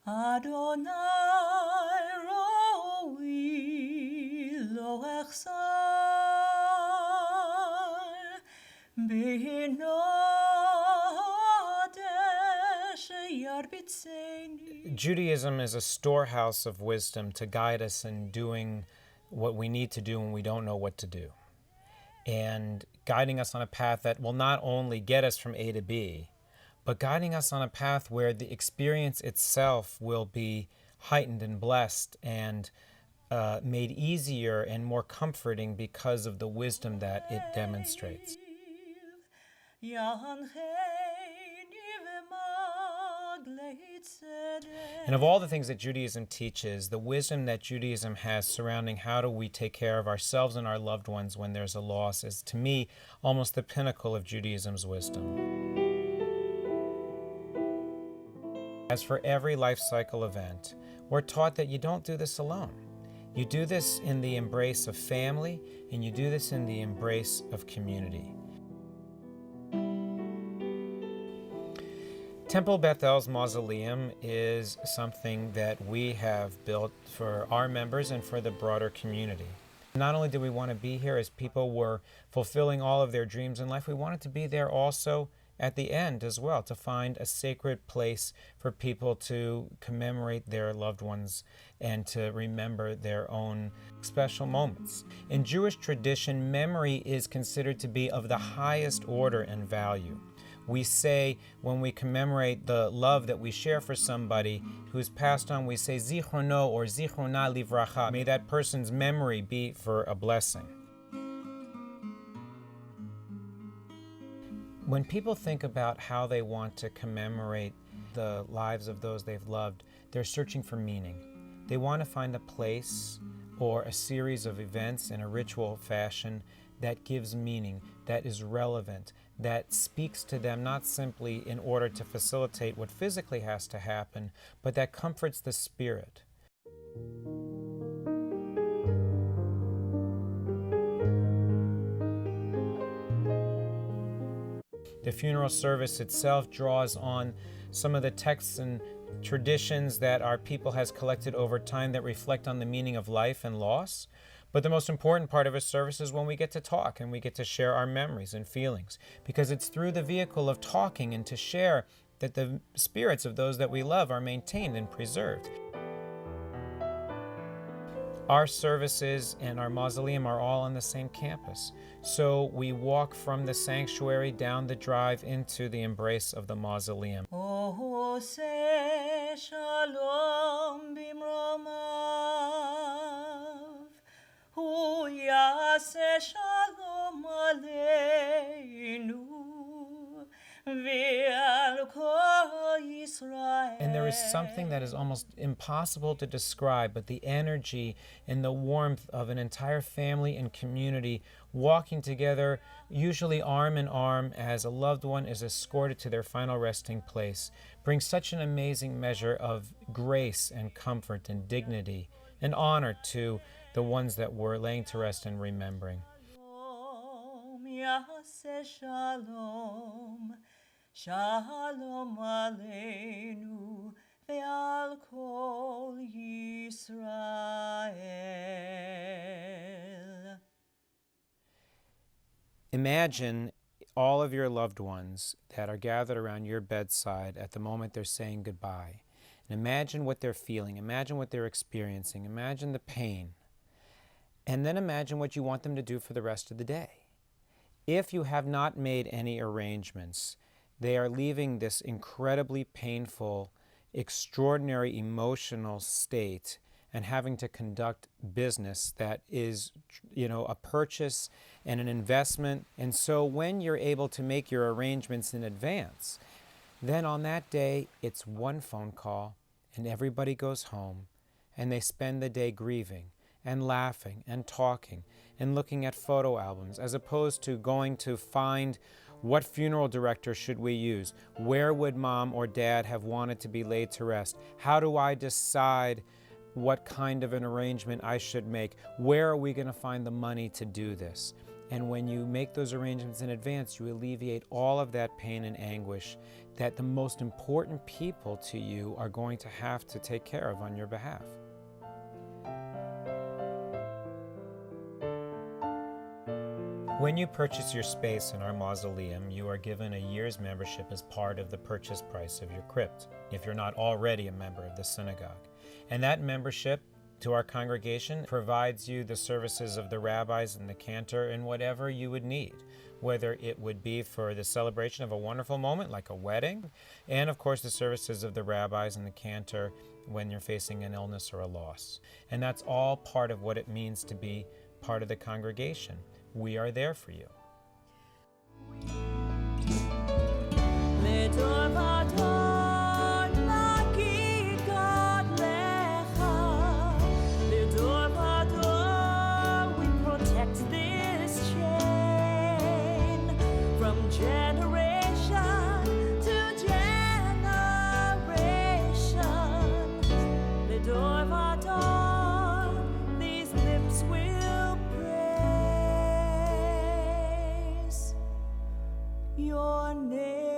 Adonai roi lo echsar b'nodesh yarbitzeni. Judaism is a storehouse of wisdom to guide us in doing what we need to do when we don't know what to do, and guiding us on a path that will not only get us from A to B, but guiding us on a path where the experience itself will be heightened and blessed and made easier and more comforting because of the wisdom that it demonstrates. And of all the things that Judaism teaches, the wisdom that Judaism has surrounding how do we take care of ourselves and our loved ones when there's a loss is, to me, almost the pinnacle of Judaism's wisdom. As for every life cycle event, we're taught that you don't do this alone. You do this in the embrace of family, and you do this in the embrace of community. Temple Beth El's Mausoleum is something that we have built for our members and for the broader community. Not only do we want to be here as people were fulfilling all of their dreams in life, we wanted to be there also at the end as well, to find a sacred place for people to commemorate their loved ones and to remember their own special moments. In Jewish tradition, memory is considered to be of the highest order and value. We say when we commemorate the love that we share for somebody who's passed on, we say zichrono or zichrona livracha. May that person's memory be for a blessing. When people think about how they want to commemorate the lives of those they've loved, they're searching for meaning. They want to find a place or a series of events in a ritual fashion that gives meaning, that is relevant, that speaks to them not simply in order to facilitate what physically has to happen, but that comforts the spirit. The funeral service itself draws on some of the texts and traditions that our people has collected over time that reflect on the meaning of life and loss. But the most important part of a service is when we get to talk and we get to share our memories and feelings, because it's through the vehicle of talking and to share that the spirits of those that we love are maintained and preserved. Our services and our mausoleum are all on the same campus. So we walk from the sanctuary down the drive into the embrace of the mausoleum. Shalom bimromav, hu yaseh shalom aleinu. And there is something that is almost impossible to describe, but the energy and the warmth of an entire family and community walking together, usually arm in arm, as a loved one is escorted to their final resting place, brings such an amazing measure of grace and comfort and dignity and honor to the ones that we're laying to rest and remembering. Shalom aleinu ve'al kol Yisrael. Imagine all of your loved ones that are gathered around your bedside at the moment they're saying goodbye. And imagine what they're feeling. Imagine what they're experiencing. Imagine the pain. And then imagine what you want them to do for the rest of the day. If you have not made any arrangements, they are leaving this incredibly painful, extraordinary emotional state and having to conduct business that is, a purchase and an investment. And so when you're able to make your arrangements in advance, then on that day, it's one phone call and everybody goes home and they spend the day grieving and laughing and talking and looking at photo albums, as opposed to going to find what funeral director should we use? Where would mom or dad have wanted to be laid to rest? How do I decide what kind of an arrangement I should make? Where are we going to find the money to do this? And when you make those arrangements in advance, you alleviate all of that pain and anguish that the most important people to you are going to have to take care of on your behalf. When you purchase your space in our mausoleum, you are given a year's membership as part of the purchase price of your crypt, if you're not already a member of the synagogue. And that membership to our congregation provides you the services of the rabbis and the cantor and whatever you would need, whether it would be for the celebration of a wonderful moment like a wedding, and of course the services of the rabbis and the cantor when you're facing an illness or a loss. And that's all part of what it means to be part of the congregation. We are there for you. Your name.